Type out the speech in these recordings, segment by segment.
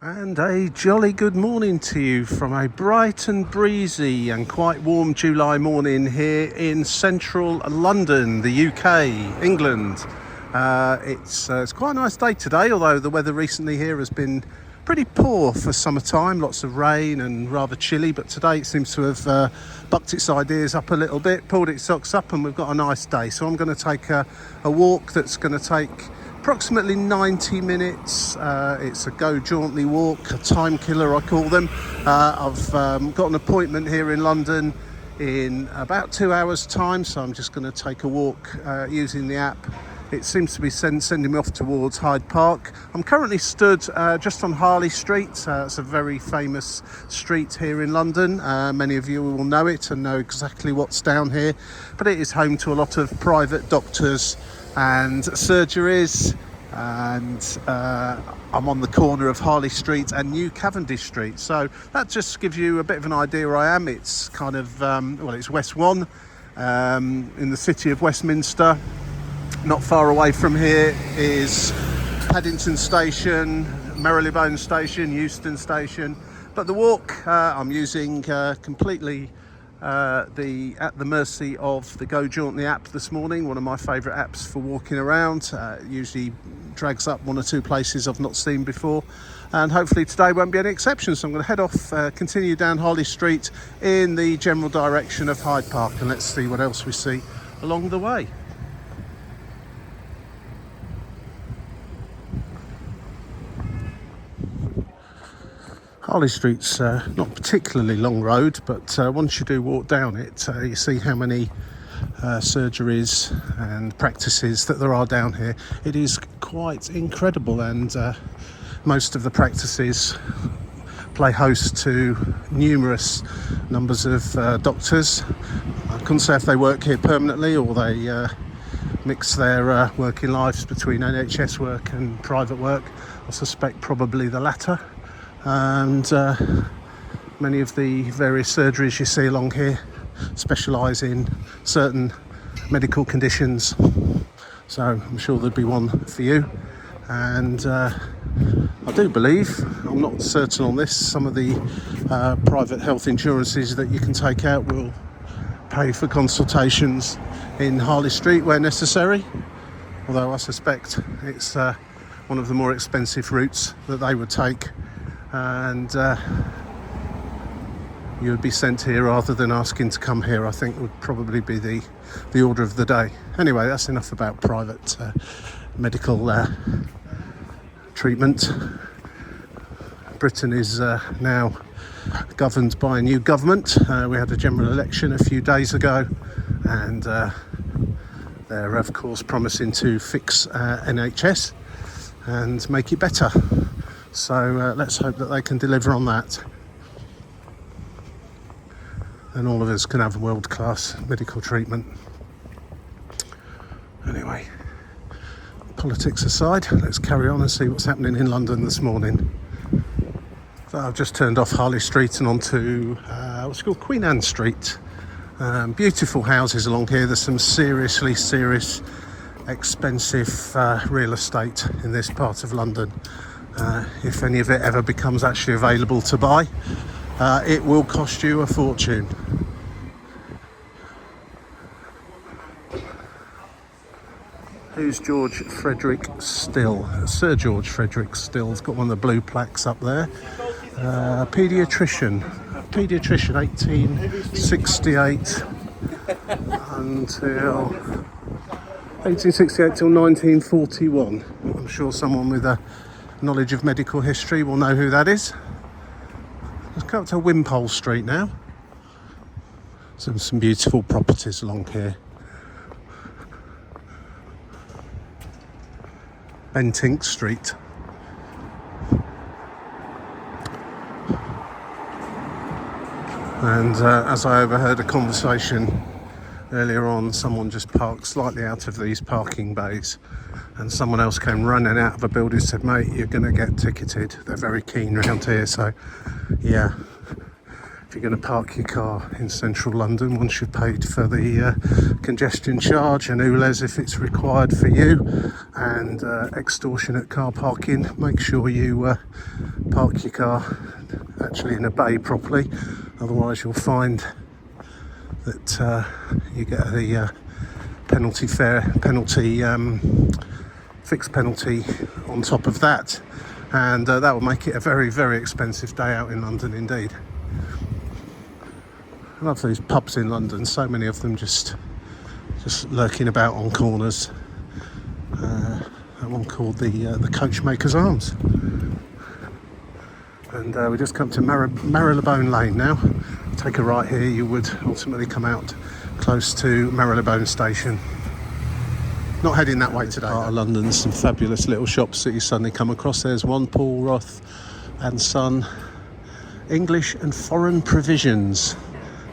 And a jolly good morning to you from a bright and breezy and quite warm July morning here in central London, the UK, England. It's quite a nice day today, although the weather recently here has been pretty poor for summertime, lots of rain and rather chilly, but today it seems to have bucked its ideas up a little bit, pulled its socks up, and we've got a nice day. So I'm going to take a walk that's going to take approximately 90 minutes. It's a go jauntly walk, a time killer I call them. I've got an appointment here in London in about 2 hours time, so I'm just going to take a walk using the app. It seems to be sending me off towards Hyde Park. I'm currently stood just on Harley Street. It's a very famous street here in London. Many of you will know it and know exactly what's down here, but it is home to a lot of private doctors and surgeries, and I'm on the corner of Harley Street and New Cavendish Street, so that just gives you a bit of an idea where I am. It's kind of it's West 1 in the city of Westminster. Not far away from here is Paddington Station, Marylebone Station, Euston Station, but the walk I'm using completely at the mercy of the Go Jauntly app this morning, one of my favourite apps for walking around. It usually drags up one or two places I've not seen before, and hopefully today won't be any exception. So I'm going to head off, continue down Harley Street in the general direction of Hyde Park, and let's see what else we see along the way. Harley Street's not particularly long road, but once you do walk down it, you see how many surgeries and practices that there are down here. It is quite incredible, and most of the practices play host to numerous numbers of doctors. I couldn't say if they work here permanently or they mix their working lives between NHS work and private work. I suspect probably the latter. And many of the various surgeries you see along here specialise in certain medical conditions, so I'm sure there'd be one for you. And I do believe, I'm not certain on this, some of the private health insurances that you can take out will pay for consultations in Harley Street where necessary, although I suspect it's one of the more expensive routes that they would take, and you would be sent here rather than asking to come here, I think would probably be the order of the day. Anyway, that's enough about private medical treatment. Britain is now governed by a new government. We had a general election a few days ago, and they're of course promising to fix NHS and make it better. So let's hope that they can deliver on that, and all of us can have world-class medical treatment. Anyway, politics aside, let's carry on and see what's happening in London this morning. So I've just turned off Harley Street and onto what's called Queen Anne Street. Beautiful houses along here. There's some serious expensive real estate in this part of London. If any of it ever becomes actually available to buy, it will cost you a fortune. Who's George Frederick Still? Sir George Frederick Still's got one of the blue plaques up there. Paediatrician 1868 until 1868 till 1941. I'm sure someone with a knowledge of medical history will know who that is. Let's go up to Wimpole Street now. Some beautiful properties along here. Bentinck Street. And as I overheard a conversation earlier on, someone just parked slightly out of these parking bays, and someone else came running out of a building and said, "Mate, you're going to get ticketed." They're very keen around here, so yeah, if you're going to park your car in central London, once you've paid for the congestion charge and ULEZ if it's required for you, and extortionate car parking, make sure you park your car actually in a bay properly, otherwise you'll find that you get a fixed penalty on top of that, and that will make it a very, very expensive day out in London indeed. I love these pubs in London, so many of them just lurking about on corners. That one called the Coachmaker's Arms. And we just come to Marylebone Lane now. Take a right here, you would ultimately come out close to Marylebone Station. Not heading that way today. Part of London, some fabulous little shops that you suddenly come across. There's one, Paul Roth and Son, English and Foreign Provisions.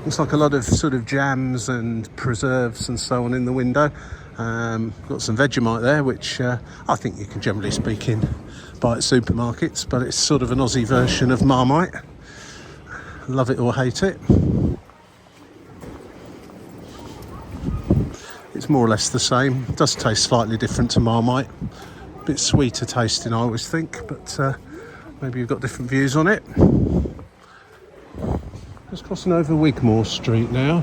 Looks like a lot of sort of jams and preserves and so on in the window. Got some Vegemite there, which I think you can generally speaking buy at supermarkets, but it's sort of an Aussie version of Marmite. Love it or hate it. It's more or less the same. It does taste slightly different to Marmite. A bit sweeter tasting, I always think, but maybe you've got different views on it. Just crossing over Wigmore Street now.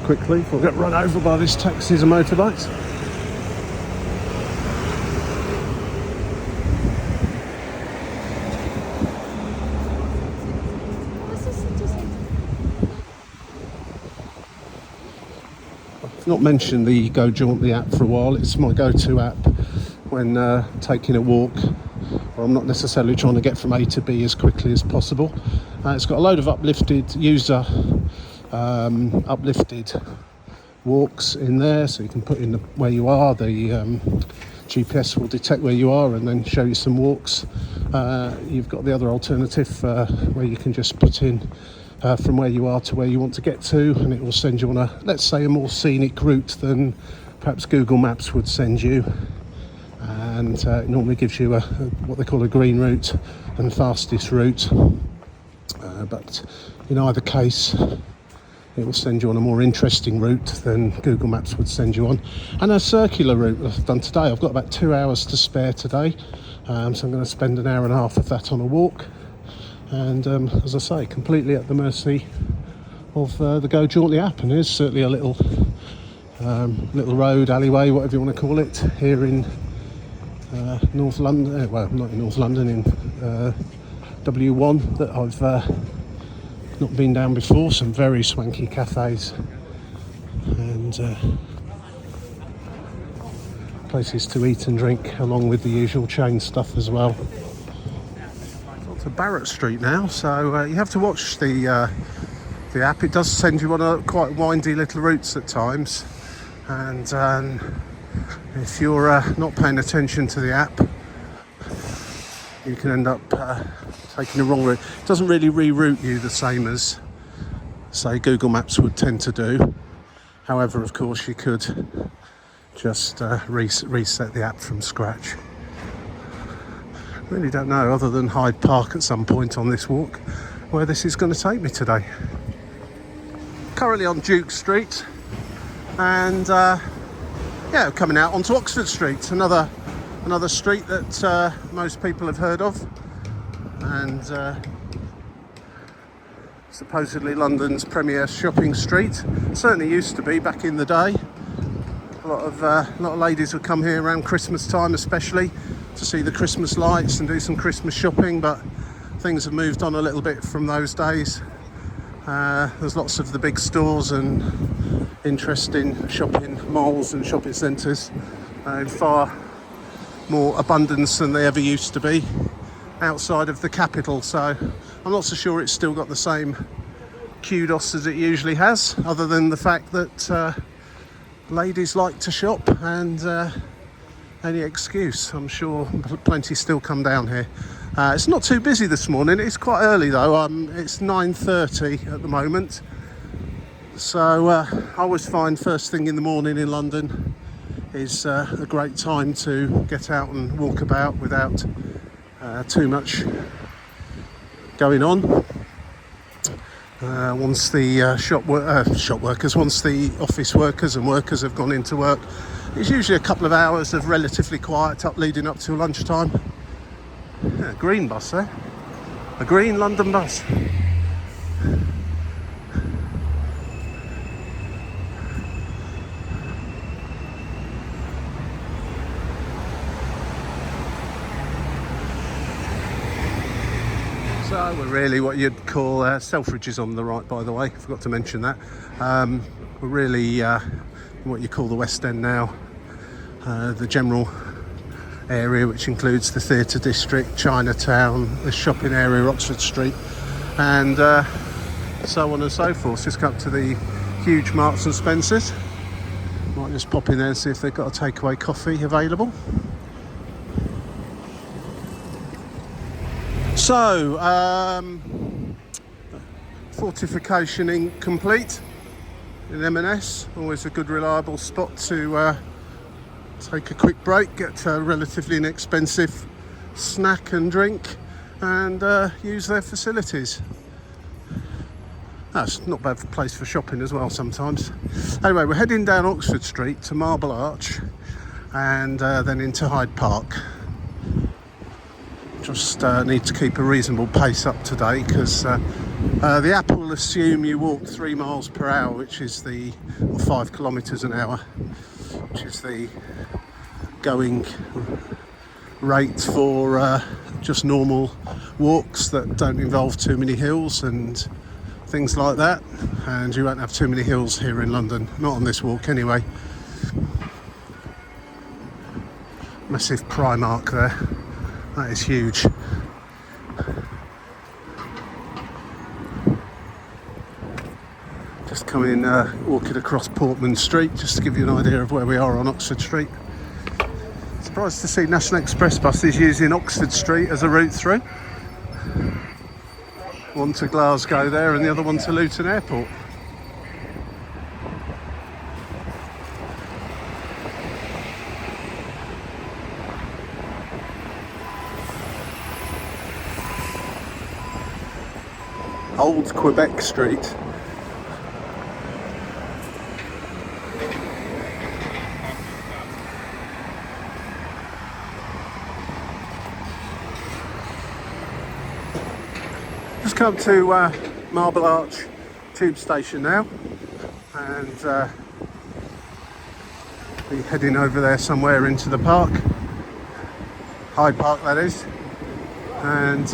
Quickly, before we get run over by these taxis and motorbikes. I've not mentioned the Go Jauntly app for a while. It's my go-to app when taking a walk, or I'm not necessarily trying to get from A to B as quickly as possible. It's got a load of uplifted walks in there, so you can put in where you are. The GPS will detect where you are and then show you some walks. You've got the other alternative where you can just put in from where you are to where you want to get to, and it will send you on a, let's say, a more scenic route than perhaps Google Maps would send you. And it normally gives you what they call a green route and fastest route. But in either case, it will send you on a more interesting route than Google Maps would send you on. And a circular route I've done today. I've got about 2 hours to spare today, so I'm going to spend an hour and a half of that on a walk. And as I say, completely at the mercy of the Go Jauntly app. And there's certainly a little road, alleyway, whatever you want to call it, here in North London. Well, not in North London, in W1 that I've not been down before. Some very swanky cafes and places to eat and drink, along with the usual chain stuff as well. To Barrett Street now, so you have to watch the app. It does send you on a quite windy little routes at times, and if you're not paying attention to the app, you can end up taking the wrong route. It doesn't really reroute you the same as, say, Google Maps would tend to do. However, of course, you could just reset the app from scratch. Really don't know, other than Hyde Park at some point on this walk, where this is going to take me today. Currently on Duke Street, and yeah, coming out onto Oxford Street, another street that most people have heard of, and supposedly London's premier shopping street. Certainly used to be back in the day. A lot of ladies would come here around Christmas time, especially to see the Christmas lights and do some Christmas shopping, but things have moved on a little bit from those days. There's lots of the big stores and interesting shopping malls and shopping centres in far more abundance than they ever used to be outside of the capital, so I'm not so sure it's still got the same kudos as it usually has, other than the fact that ladies like to shop, and any excuse, I'm sure plenty still come down here. It's not too busy this morning. It's quite early though. It's 9:30 at the moment, so I always find first thing in the morning in London is a great time to get out and walk about without too much going on. Once the once the office workers and workers have gone into work, It's usually a couple of hours of relatively quiet leading up to lunchtime. Yeah, a green bus there. A green London bus. So we're really what you'd call Selfridges on the right, by the way. Forgot to mention that. We're really what you call the West End now. The general area, which includes the theatre district, Chinatown, the shopping area, Oxford Street, and so on and so forth. Just come up to the huge Marks and Spencers. Might just pop in there and see if they've got a takeaway coffee available. So, fortification incomplete in M&S. Always a good reliable spot to take a quick break, get a relatively inexpensive snack and drink, and use their facilities. That's not a bad place for shopping as well sometimes. Anyway, we're heading down Oxford Street to Marble Arch and then into Hyde Park. Just need to keep a reasonable pace up today because the app will assume you walk 3 miles per hour, which is or 5 kilometres an hour, which is the going rate for just normal walks that don't involve too many hills and things like that. And you won't have too many hills here in London, not on this walk anyway. Massive Primark there. That is huge. Just coming, walking across Portman Street, just to give you an idea of where we are on Oxford Street. Surprised to see National Express buses using Oxford Street as a route through. One to Glasgow there and the other one to Luton Airport. Old Quebec Street. Just come to Marble Arch tube station now, and be heading over there somewhere into the park, Hyde Park that is, and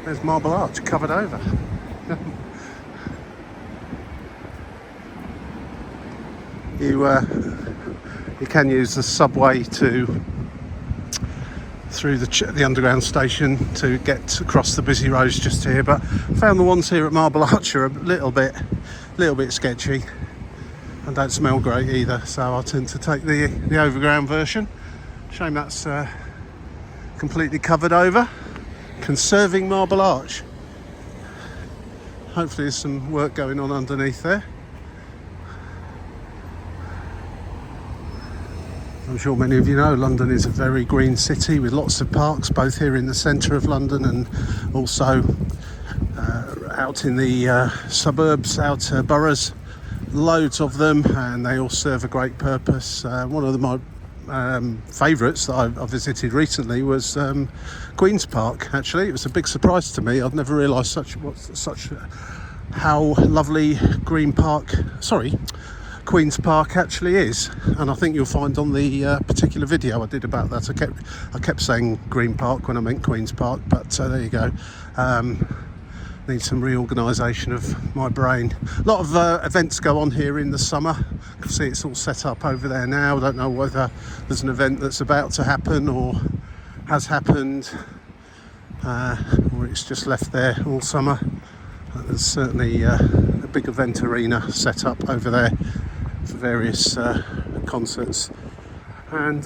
there's Marble Arch covered over. You can use the subway through the underground station to get across the busy roads just here, but I found the ones here at Marble Arch are a little bit sketchy and don't smell great either, so I tend to take the overground version. Shame that's completely covered over. Conserving Marble Arch. Hopefully there's some work going on underneath there. I'm sure many of you know London is a very green city with lots of parks, both here in the centre of London and also out in the suburbs, outer boroughs. Loads of them, and they all serve a great purpose. One of my favourites that I visited recently was Queen's Park. Actually, it was a big surprise to me. I'd never realised how lovely Queen's Park actually is, and I think you'll find on the particular video I did about that, I kept saying Green Park when I meant Queen's Park, but there you go. Need some reorganisation of my brain. A lot of events go on here in the summer. You can see it's all set up over there now. I don't know whether there's an event that's about to happen or has happened, or it's just left there all summer. There's certainly a big event arena set up over there for various concerts, and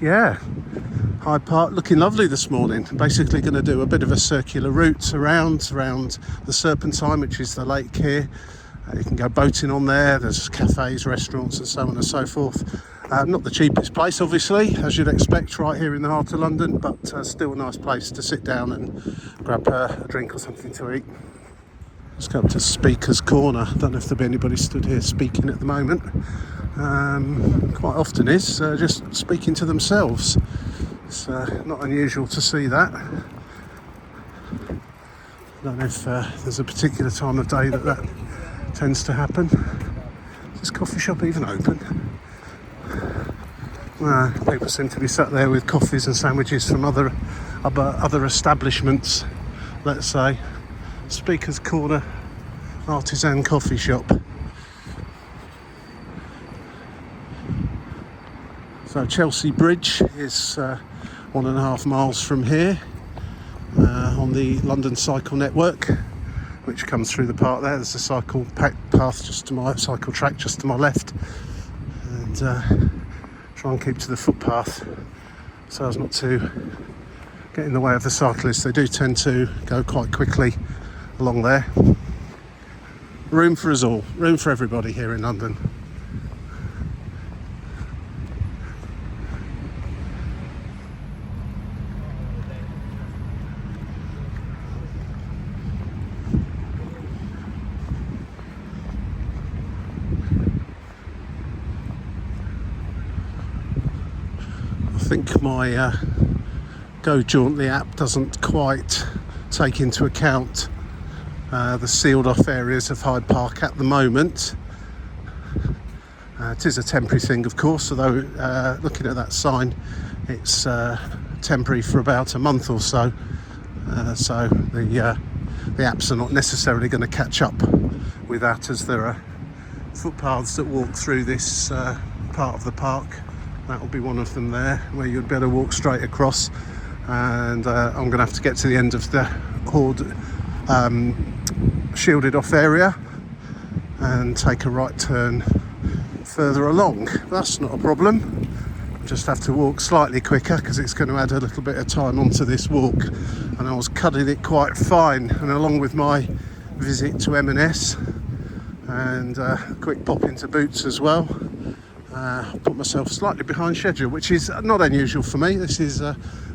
yeah, Hyde Park looking lovely this morning. Basically going to do a bit of a circular route around the Serpentine, which is the lake here. You can go boating on there. There's cafes, restaurants and so on and so forth. Not the cheapest place obviously, as you'd expect right here in the heart of London, but still a nice place to sit down and grab a drink or something to eat. Let's go up to Speaker's Corner. Don't know if there'll be anybody stood here speaking at the moment. Quite often is just speaking to themselves. It's not unusual to see that. I don't know if there's a particular time of day that tends to happen. Is this coffee shop even open? People seem to be sat there with coffees and sandwiches from other establishments, let's say. Speaker's Corner Artisan Coffee Shop. So Chelsea Bridge is 1.5 miles from here on the London Cycle Network, which comes through the park there. There's a cycle track just to my left, and try and keep to the footpath so as not to get in the way of the cyclists. They do tend to go quite quickly along there. Room for us all, room for everybody here in London. I think my Go Jauntly app doesn't quite take into account the sealed off areas of Hyde Park at the moment. It is a temporary thing, of course, although looking at that sign, it's temporary for about a month or so. So the apps are not necessarily going to catch up with that, as there are footpaths that walk through this part of the park. That will be one of them there, where you'd better walk straight across. And I'm going to have to get to the end of the shielded off area and take a right turn further along. That's not a problem. Just have to walk slightly quicker because it's going to add a little bit of time onto this walk, and I was cutting it quite fine. And along with my visit to M&S and a quick pop into Boots as well, put myself slightly behind schedule, which is not unusual for me. This is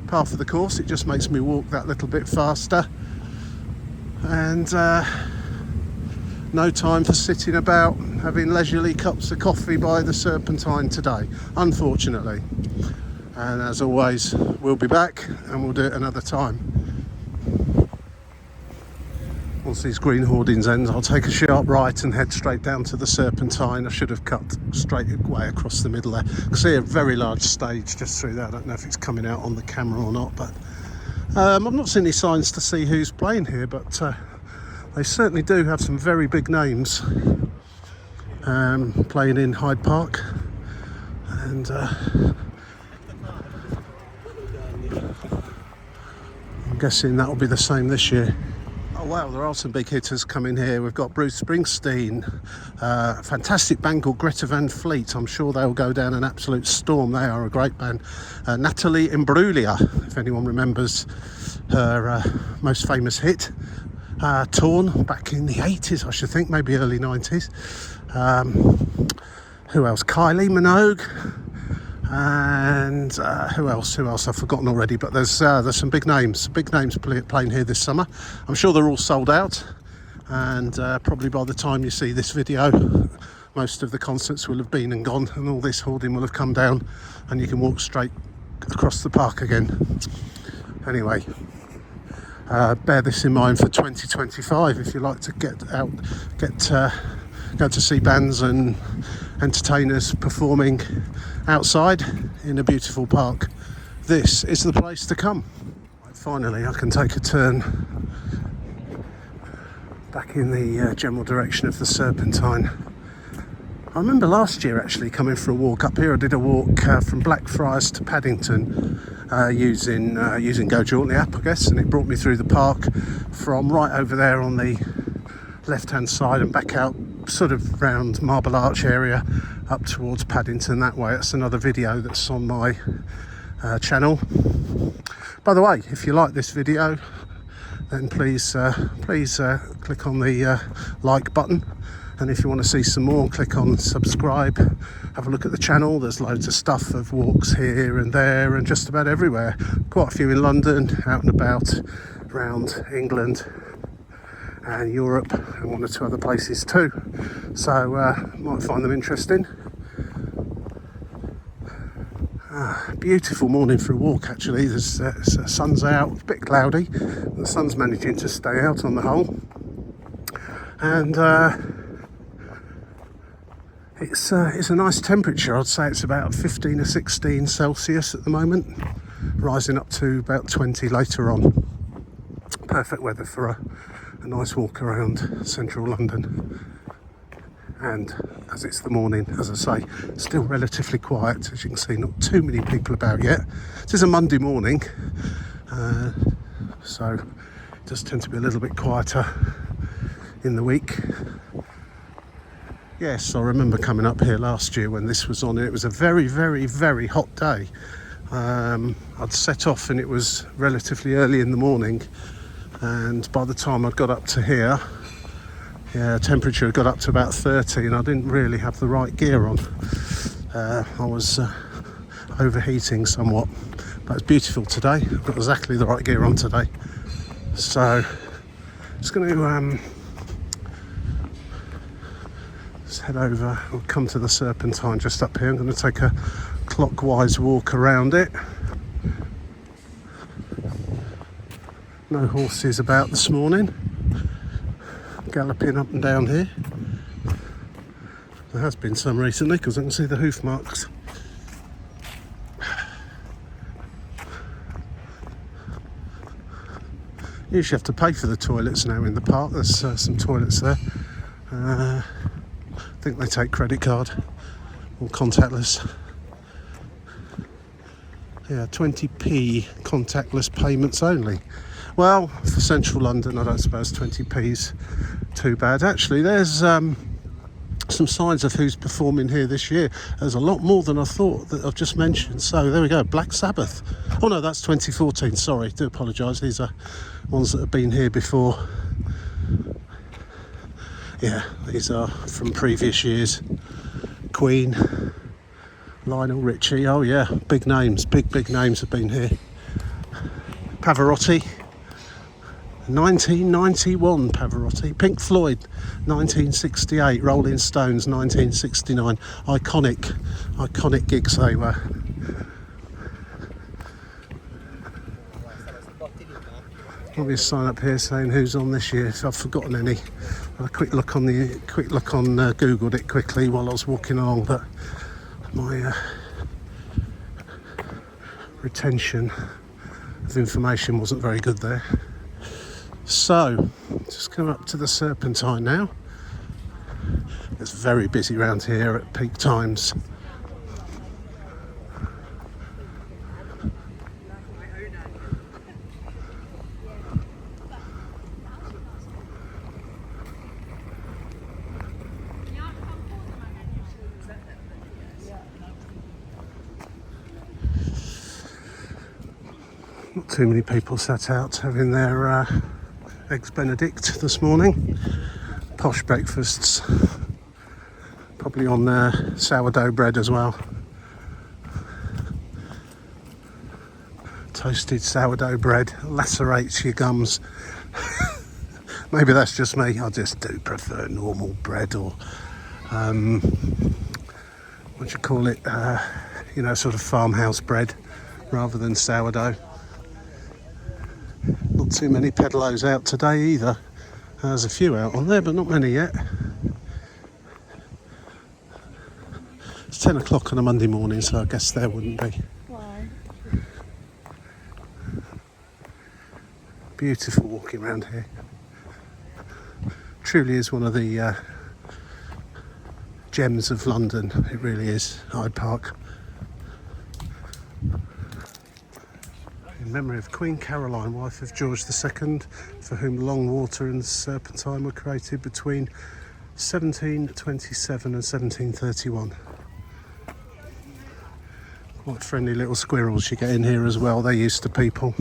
part of the course. It just makes me walk that little bit faster, and no time for sitting about having leisurely cups of coffee by the Serpentine today, unfortunately. And as always, we'll be back and we'll do it another time. Once these green hoardings end, I'll take a sharp right and head straight down to the Serpentine. I should have cut straight away across the middle there. I can see a very large stage just through there. I don't know if it's coming out on the camera or not, but I've not seen any signs to see who's playing here, but they certainly do have some very big names playing in Hyde Park. And I'm guessing that'll be the same this year. Oh wow, there are some big hitters coming here. We've got Bruce Springsteen, a fantastic band called Greta Van Fleet. I'm sure they'll go down an absolute storm. They are a great band. Natalie Imbruglia, if anyone remembers her most famous hit, Torn, back in the 80s, I should think, maybe early 90s. Who else? Kylie Minogue. And who else? I've forgotten already, but there's some big names playing here this summer. I'm sure they're all sold out, and probably by the time you see this video, most of the concerts will have been and gone, and all this hoarding will have come down, and you can walk straight across the park again. Anyway, bear this in mind for 2025 if you like to go to see bands and entertainers performing outside in a beautiful park. This is the place to come. Finally, I can take a turn back in the general direction of the Serpentine. I remember last year actually coming for a walk up here. I did a walk from Blackfriars to Paddington using Go Jauntly app, I guess, and it brought me through the park from right over there on the left hand side and back out sort of round Marble Arch area up towards Paddington that way. That's another video that's on my channel. By the way, if you like this video, then please click on the like button, and if you want to see some more, click on subscribe. Have a look at the channel. There's loads of stuff of walks here and there and just about everywhere. Quite a few in London, out and about around England and Europe, and one or two other places too. So might find them interesting. Beautiful morning for a walk actually. There's sun's out, it's a bit cloudy. The sun's managing to stay out on the whole. And it's a nice temperature. I'd say it's about 15 or 16 Celsius at the moment, rising up to about 20 later on. Perfect weather for a nice walk around central London. And as it's the morning, as I say, still relatively quiet. As you can see, not too many people about yet. It is a Monday morning, so it does tend to be a little bit quieter in the week. Yes, I remember coming up here last year when this was on. It was a very, very, very hot day. I'd set off and it was relatively early in the morning, and by the time I'd got up to here, temperature got up to about 30, and I didn't really have the right gear on. I was overheating somewhat, but it's beautiful today. I've got exactly the right gear on today. So just going to just head over. We'll come to the Serpentine just up here. I'm going to take a clockwise walk around it. No horses about this morning, galloping up and down here. There has been some recently because I can see the hoof marks. You usually have to pay for the toilets now in the park. There's some toilets there. I think they take credit card or contactless. Yeah, 20p contactless payments only. Well, for central London, I don't suppose 20p's too bad. Actually, there's some signs of who's performing here this year. There's a lot more than I thought that I've just mentioned. So there we go, Black Sabbath. Oh no, that's 2014, sorry, do apologise. These are ones that have been here before. Yeah, these are from previous years. Queen, Lionel Richie, oh yeah, big names, big names have been here. Pavarotti, 1991 Pavarotti. Pink Floyd, 1968. Rolling Stones, 1969. Iconic gigs they were. There'll be a sign up here saying who's on this year. If I've forgotten any, a quick look on Googled it quickly while I was walking along, but my retention of information wasn't very good there. So, just come up to the Serpentine now. It's very busy around here at peak times. Not too many people sat out having their eggs Benedict this morning. Posh breakfasts, probably on sourdough bread as well. Toasted sourdough bread lacerates your gums. Maybe that's just me. I just do prefer normal bread, or what do you call it, sort of farmhouse bread rather than sourdough. Not too many pedalos out today either. There's a few out on there, but not many yet. It's 10 o'clock on a Monday morning, so I guess there wouldn't be. Why? Beautiful walking around here. Truly is one of the gems of London. It really is, Hyde Park. In memory of Queen Caroline, wife of George II, for whom Longwater and Serpentine were created between 1727 and 1731. Quite friendly little squirrels you get in here as well. They're used to people.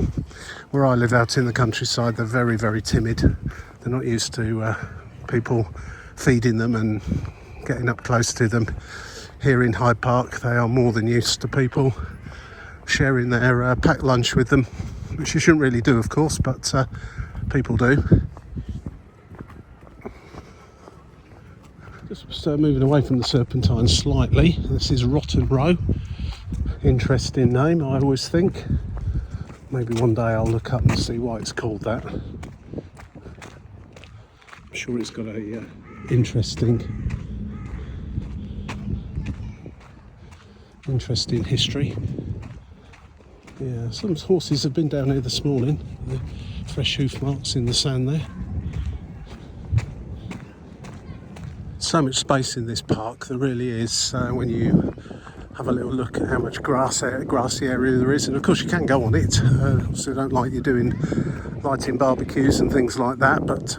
Where I live out in the countryside, they're very, very timid. They're not used to people feeding them and getting up close to them. Here in Hyde Park, they are more than used to people sharing their packed lunch with them, which you shouldn't really do, of course, but people do. Just moving away from the Serpentine slightly. This is Rotten Row. Interesting name, I always think. Maybe one day I'll look up and see why it's called that. I'm sure it's got a interesting history. Yeah, some horses have been down here this morning. The fresh hoof marks in the sand there. So much space in this park, there really is, when you have a little look at how much grassy area there is. And of course you can go on it, so I don't like you doing lighting barbecues and things like that, but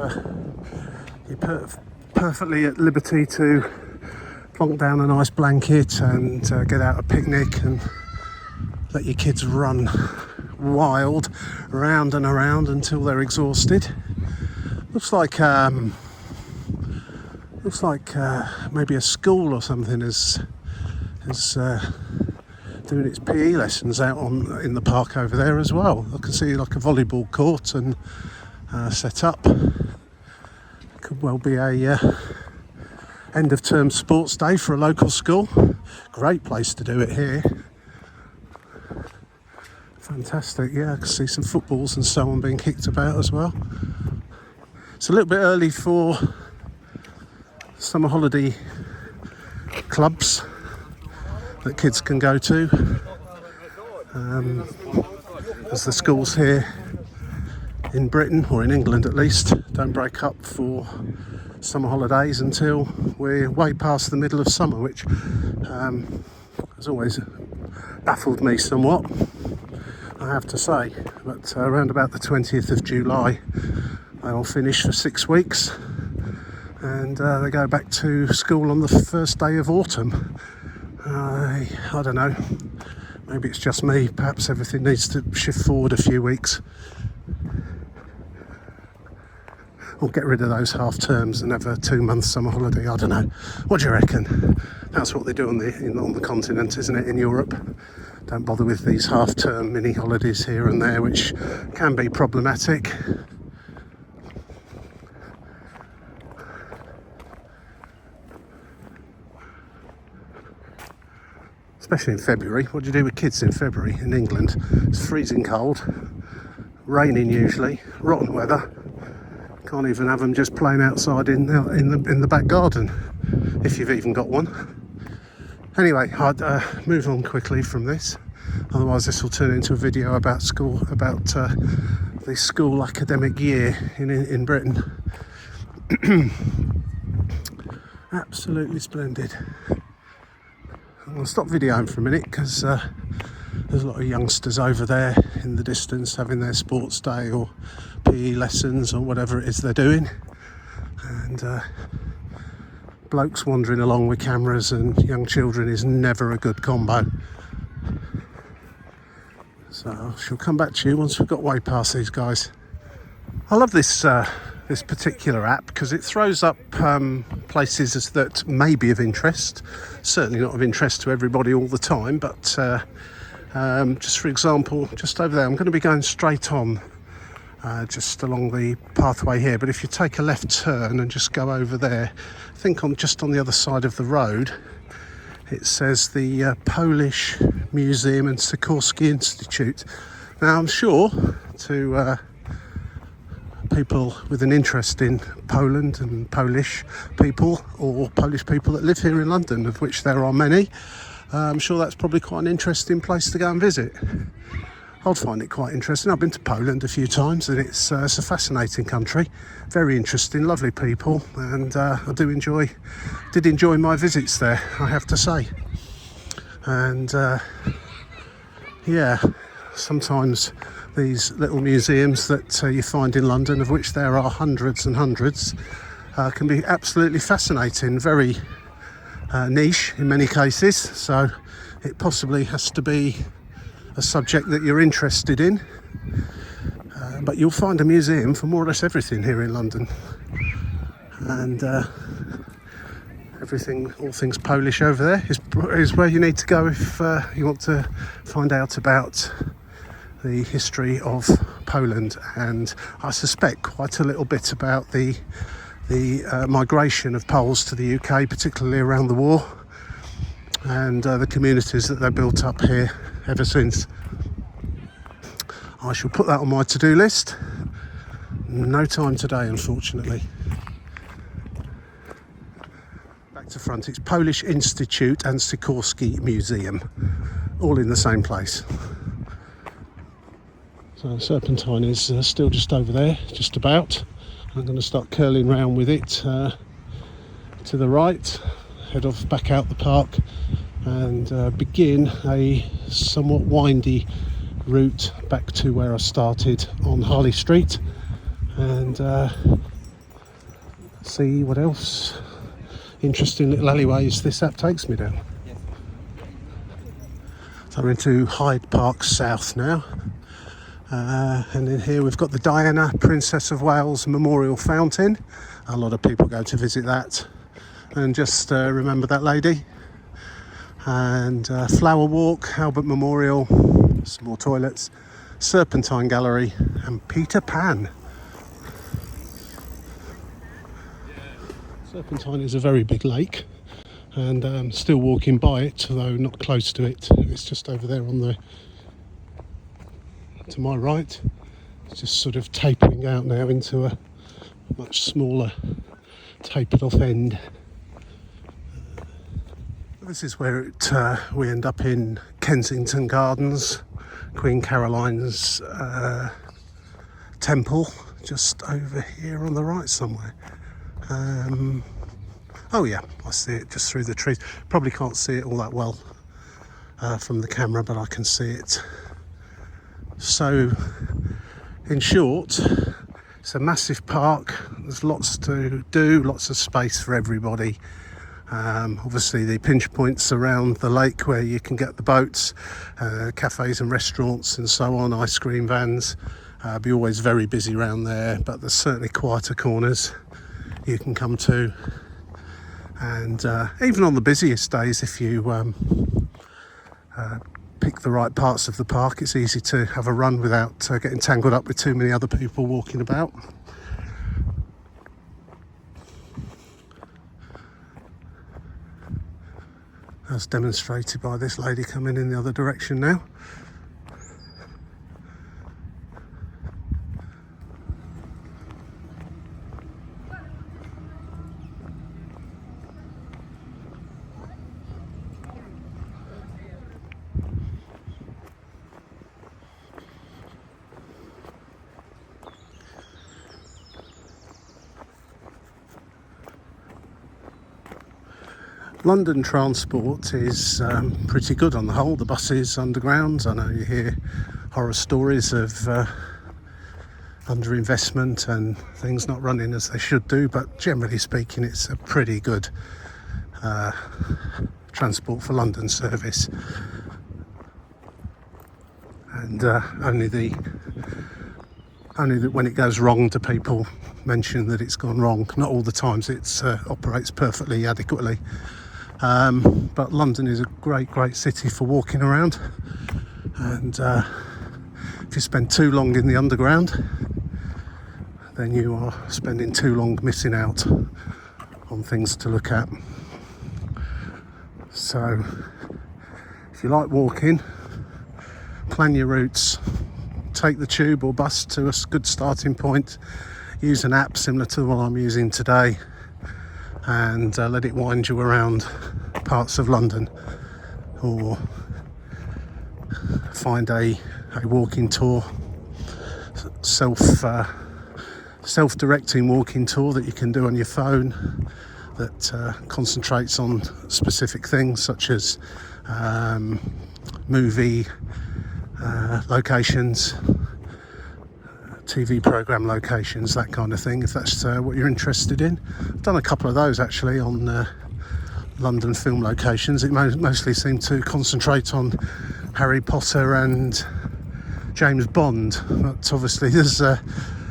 you're perfectly at liberty to plonk down a nice blanket and get out a picnic and let your kids run wild round and around until they're exhausted. Looks like maybe a school or something is doing its PE lessons out in the park over there as well. I can see like a volleyball court and set up. Could well be a end of term sports day for a local school. Great place to do it here. Fantastic, yeah, I can see some footballs and so on being kicked about as well. It's a little bit early for summer holiday clubs that kids can go to, as the schools here in Britain, or in England at least, don't break up for summer holidays until we're way past the middle of summer, which has always baffled me somewhat, I have to say. But around about the 20th of July they all finish for 6 weeks, and they go back to school on the first day of autumn. I don't know, maybe it's just me, perhaps everything needs to shift forward a few weeks, or get rid of those half terms and have a 2-month summer holiday. I don't know, what do you reckon? That's what they do on the continent, isn't it, in Europe? Don't bother with these half term mini holidays here and there, which can be problematic. Especially in February. What do you do with kids in February in England? It's freezing cold, raining usually, rotten weather. Can't even have them just playing outside in the back garden, if you've even got one. Anyway, I'd move on quickly from this. Otherwise, this will turn into a video about school, about the school academic year in Britain. Absolutely splendid. I'm going to stop videoing for a minute because there's a lot of youngsters over there in the distance having their sports day or PE lessons or whatever it is they're doing, and blokes wandering along with cameras and young children is never a good combo. So I shall come back to you once we've got way past these guys. I love this this particular app because it throws up places that may be of interest. Certainly not of interest to everybody all the time, but just for example, just over there, I'm going to be going straight on just along the pathway here, but if you take a left turn and just go over there, I think just on the other side of the road, it says the Polish Museum and Sikorsky Institute. Now I'm sure to people with an interest in Poland and Polish people, or Polish people that live here in London, of which there are many, I'm sure that's probably quite an interesting place to go and visit. I'd find it quite interesting. I've been to Poland a few times, and it's a fascinating country, very interesting, lovely people, and I did enjoy my visits there, I have to say. And yeah, sometimes these little museums that you find in London, of which there are hundreds and hundreds, can be absolutely fascinating, very niche in many cases, so it possibly has to be a subject that you're interested in, but you'll find a museum for more or less everything here in London, and all things Polish over there is where you need to go if you want to find out about the history of Poland, and I suspect quite a little bit about the the migration of Poles to the UK, particularly around the war, and the communities that they built up here ever since. I shall put that on my to-do list. No time today, unfortunately. Back to front, it's Polish Institute and Sikorsky Museum, all in the same place. So Serpentine is still just over there, just about. I'm going to start curling round with it to the right, head off back out the park, and begin a somewhat windy route back to where I started on Harley Street, and see what else interesting little alleyways this app takes me down. So we're into Hyde Park South now, and in here we've got the Diana, Princess of Wales Memorial Fountain. A lot of people go to visit that and just remember that lady. And Flower Walk, Albert Memorial, some more toilets, Serpentine Gallery, and Peter Pan. Serpentine is a very big lake, and I'm still walking by it, although not close to it. It's just over there on the to my right. It's just sort of tapering out now into a much smaller, tapered off end. This is where we end up in Kensington Gardens, Queen Caroline's temple, just over here on the right somewhere. Oh yeah, I see it just through the trees. Probably can't see it all that well from the camera, but I can see it. So, in short, it's a massive park. There's lots to do, lots of space for everybody. Obviously the pinch points around the lake where you can get the boats, cafes and restaurants and so on, ice cream vans, be always very busy around there, but there's certainly quieter corners you can come to, and even on the busiest days, if you pick the right parts of the park, it's easy to have a run without getting tangled up with too many other people walking about. As demonstrated by this lady coming in the other direction now. London transport is pretty good on the whole. The buses, underground. I know you hear horror stories of underinvestment and things not running as they should do, but generally speaking, it's a pretty good transport for London service. And only that when it goes wrong, do people mention that it's gone wrong. Not all the times. It operates perfectly adequately. But London is a great city for walking around, and if you spend too long in the underground, then you are spending too long missing out on things to look at. So if you like walking, plan your routes, take the tube or bus to a good starting point, use an app similar to the one I'm using today, and let it wind you around parts of London, or find a walking tour, self-directing walking tour that you can do on your phone, that concentrates on specific things such as movie locations, TV programme locations, that kind of thing, if that's what you're interested in. I've done a couple of those actually on London film locations. It mostly seemed to concentrate on Harry Potter and James Bond, but obviously there's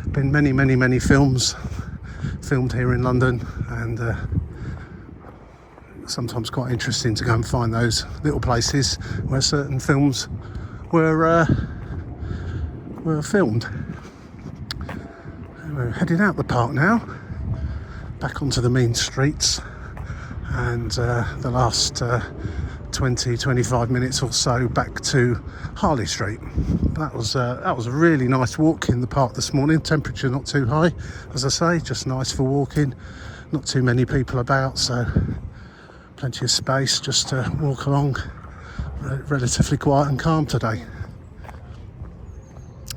been many films filmed here in London, and sometimes quite interesting to go and find those little places where certain films were filmed. We're heading out the park now. back onto the mean streets, and the last 20-25 minutes or so back to Harley Street. That was a really nice walk in the park this morning. Temperature not too high, as I say, just nice for walking. Not too many people about, so plenty of space just to walk along. Relatively quiet and calm today,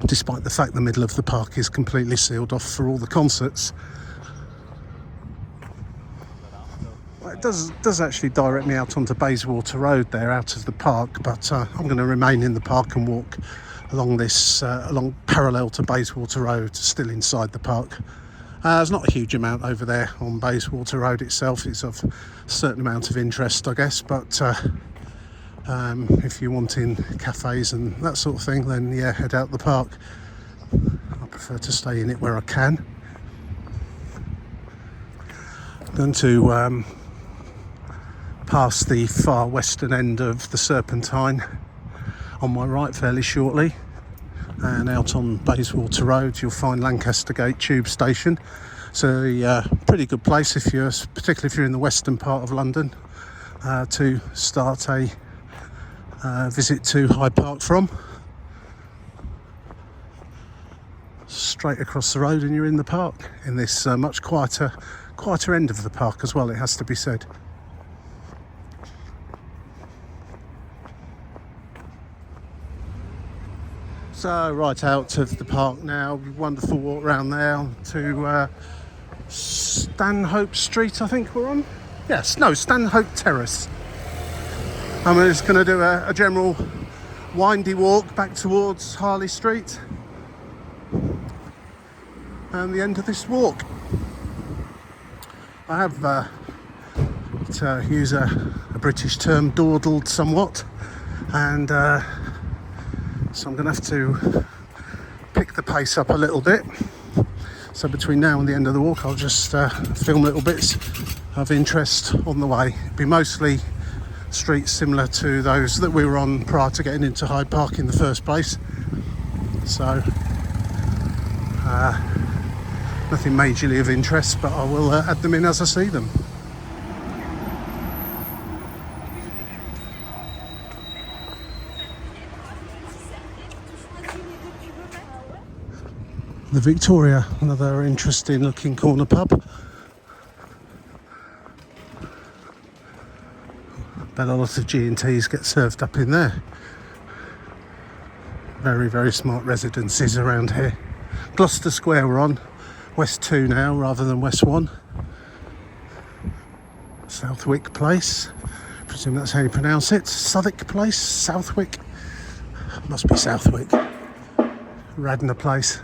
despite the fact the middle of the park is completely sealed off for all the concerts. It does actually direct me out onto Bayswater Road there, out of the park, but I'm going to remain in the park and walk along this along parallel to Bayswater Road, still inside the park. There's not a huge amount over there on Bayswater Road itself. It's of a certain amount of interest, I guess, but if you're wanting cafes and that sort of thing, then yeah, head out the park. I prefer to stay in it where I can. I'm going to pass the far western end of the Serpentine on my right fairly shortly, and out on Bayswater Road you'll find Lancaster Gate Tube Station. So pretty good place particularly if you're in the western part of London, to start a visit to Hyde Park from. Straight across the road and you're in the park, in this much quieter end of the park as well, it has to be said. So right out of the park now, wonderful walk around there to Stanhope Street, I think we're on. Yes, no, Stanhope Terrace. I'm just going to do a general windy walk back towards Harley Street and the end of this walk. I have, to use a British term, dawdled somewhat, and so I'm going to have to pick the pace up a little bit. So between now and the end of the walk, I'll just film little bits of interest on the way. It'll be mostly streets similar to those that we were on prior to getting into Hyde Park in the first place. So nothing majorly of interest, but I will add them in as I see them. The Victoria, another interesting looking corner pub. Bet a lot of G&Ts get served up in there. Very, very smart residences around here. Gloucester Square we're on. West 2 now rather than West 1. Southwick Place. I presume that's how you pronounce it. Southwick Place? Southwick? Must be Southwick. Radnor Place.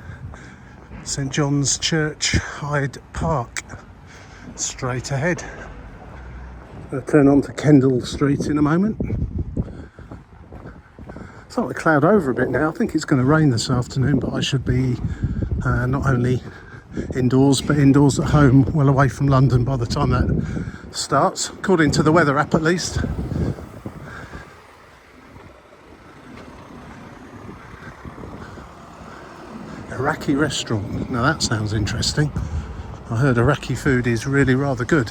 St John's Church, Hyde Park. Straight ahead. I'll turn on to Kendall Street in a moment. It's starting to cloud over a bit now. I think it's going to rain this afternoon, but I should be not only indoors but indoors at home, well away from London by the time that starts, according to the weather app at least. Iraqi restaurant, now that sounds interesting. I heard Iraqi food is really rather good.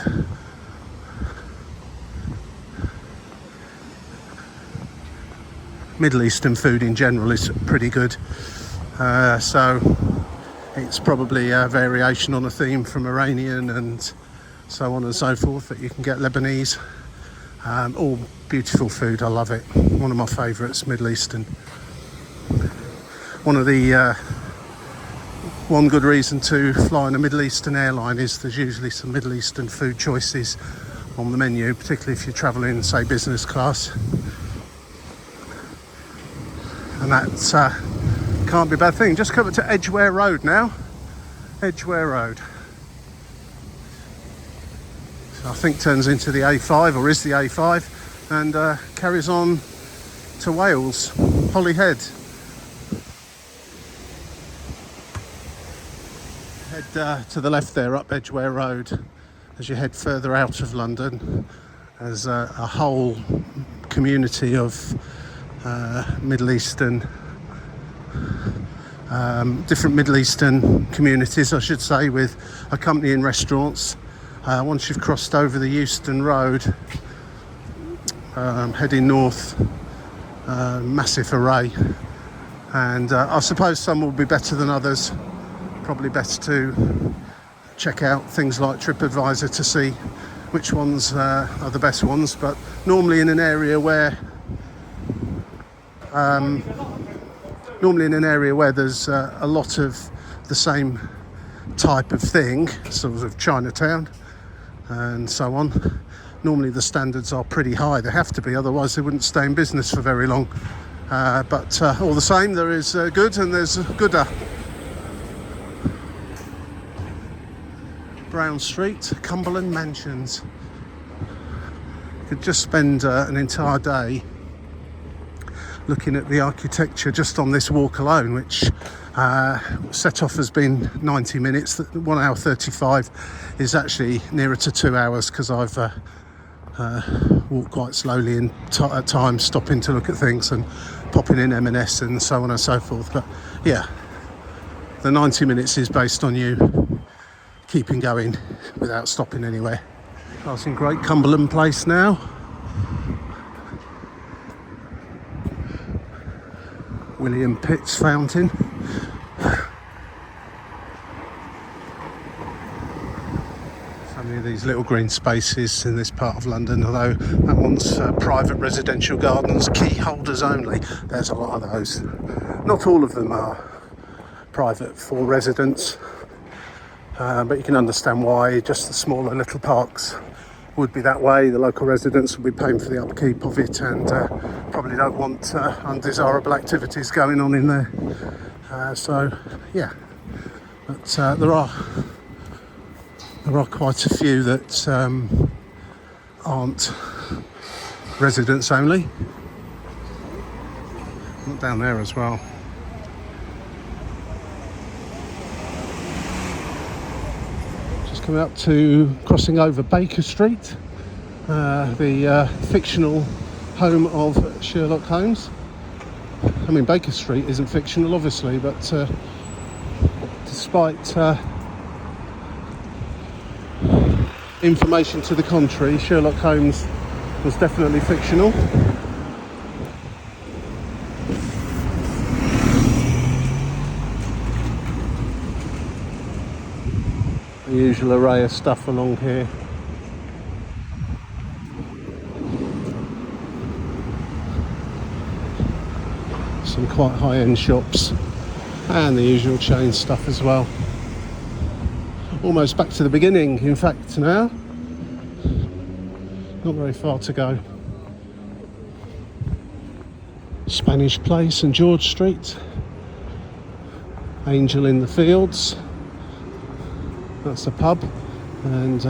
Middle Eastern food in general is pretty good, so it's probably a variation on a theme from Iranian and so on and so forth, that you can get Lebanese. All beautiful food, I love it. One of my favourites, Middle Eastern. One good reason to fly on a Middle Eastern airline is there's usually some Middle Eastern food choices on the menu, particularly if you're travelling, say, business class. And that can't be a bad thing. Just come up to Edgware Road now. Edgware Road. So I think turns into the A5, or is the A5, and carries on to Wales, Holyhead. Head to the left there, up Edgware Road, as you head further out of London. There's a whole community of Middle Eastern, different Middle Eastern communities, I should say, with accompanying restaurants Once you've crossed over the Euston Road, heading north, massive array, and I suppose some will be better than others. Probably better to check out things like TripAdvisor to see which ones are the best ones, but normally in an area where there's a lot of the same type of thing, sort of Chinatown and so on, normally the standards are pretty high. They have to be, otherwise they wouldn't stay in business for very long. But all the same, there is good and there's gooder. Brown Street, Cumberland Mansions. Could just spend an entire day looking at the architecture just on this walk alone, which set off has been 90 minutes. 1 hour 35 is actually nearer to 2 hours, because I've walked quite slowly and at times stopping to look at things and popping in M&S and so on and so forth. But yeah, the 90 minutes is based on you keeping going without stopping anywhere. Passing Great Cumberland Place now. William Pitt's fountain. So many of these little green spaces in this part of London, although that one's private residential gardens, key holders only. There's a lot of those. Not all of them are private for residents. But you can understand why. Just the smaller little parks would be that way. The local residents will be paying for the upkeep of it, and probably don't want undesirable activities going on in there. So yeah, but there are quite a few that aren't residents only. Not down there as well. Coming up to crossing over Baker Street, the fictional home of Sherlock Holmes. I mean, Baker Street isn't fictional, obviously, but despite information to the contrary, Sherlock Holmes was definitely fictional. The usual array of stuff along here. Some quite high-end shops and the usual chain stuff as well. Almost back to the beginning, in fact, now. Not very far to go. Spanish Place and George Street. Angel in the Fields. That's a pub, and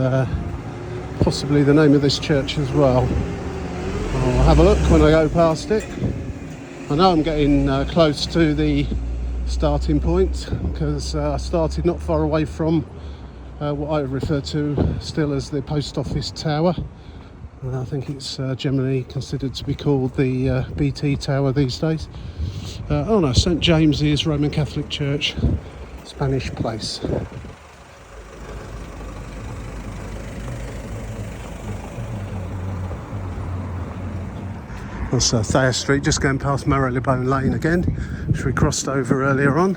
possibly the name of this church as well. I'll have a look when I go past it. I know I'm getting close to the starting point, because I started not far away from what I refer to still as the Post Office Tower. I think it's generally considered to be called the BT Tower these days. Oh no, St James's Roman Catholic Church, Spanish Place. That's Thayer Street, just going past Marylebone Lane again, which we crossed over earlier on.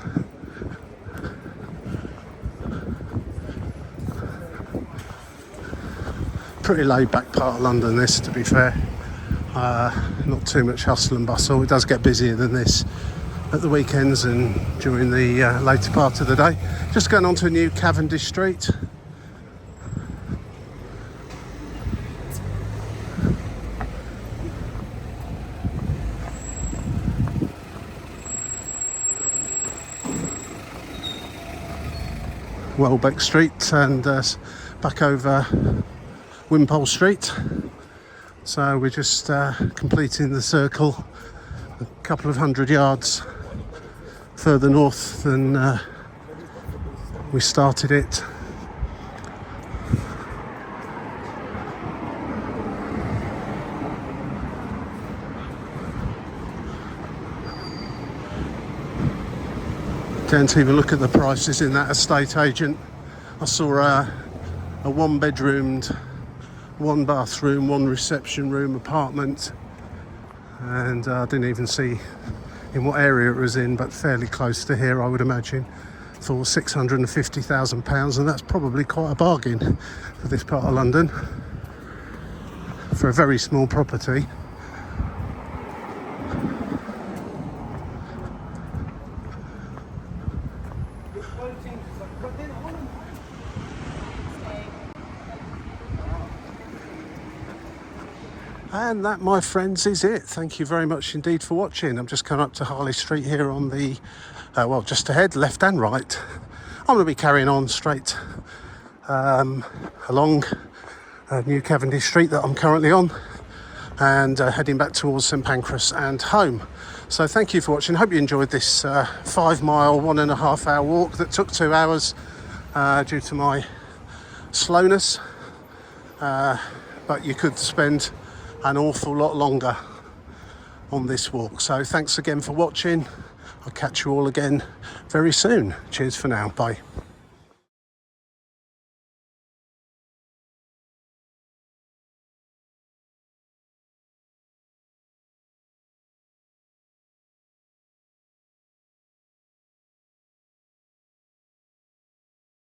Pretty laid back part of London this, to be fair. Not too much hustle and bustle. It does get busier than this at the weekends and during the later part of the day. Just going on to New Cavendish Street. Welbeck Street and back over Wimpole Street. So we're just completing the circle a couple of 100 yards further north than we started it. Don't even look at the prices in that estate agent. I saw a a one-bedroomed, one-bathroom, one-reception room apartment, and I didn't even see in what area it was in, but fairly close to here, I would imagine, for £650,000, and that's probably quite a bargain for this part of London for a very small property. And that, my friends, is it. Thank you very much indeed for watching. I'm just coming up to Harley Street here on the, well, just ahead, left and right. I'm going to be carrying on straight along New Cavendish Street that I'm currently on, and heading back towards St Pancras and home. So thank you for watching. Hope you enjoyed this 5 mile, 1.5 hour walk that took 2 hours due to my slowness. But you could spend an awful lot longer on this walk. So thanks again for watching. I'll catch you all again very soon. Cheers for now. Bye.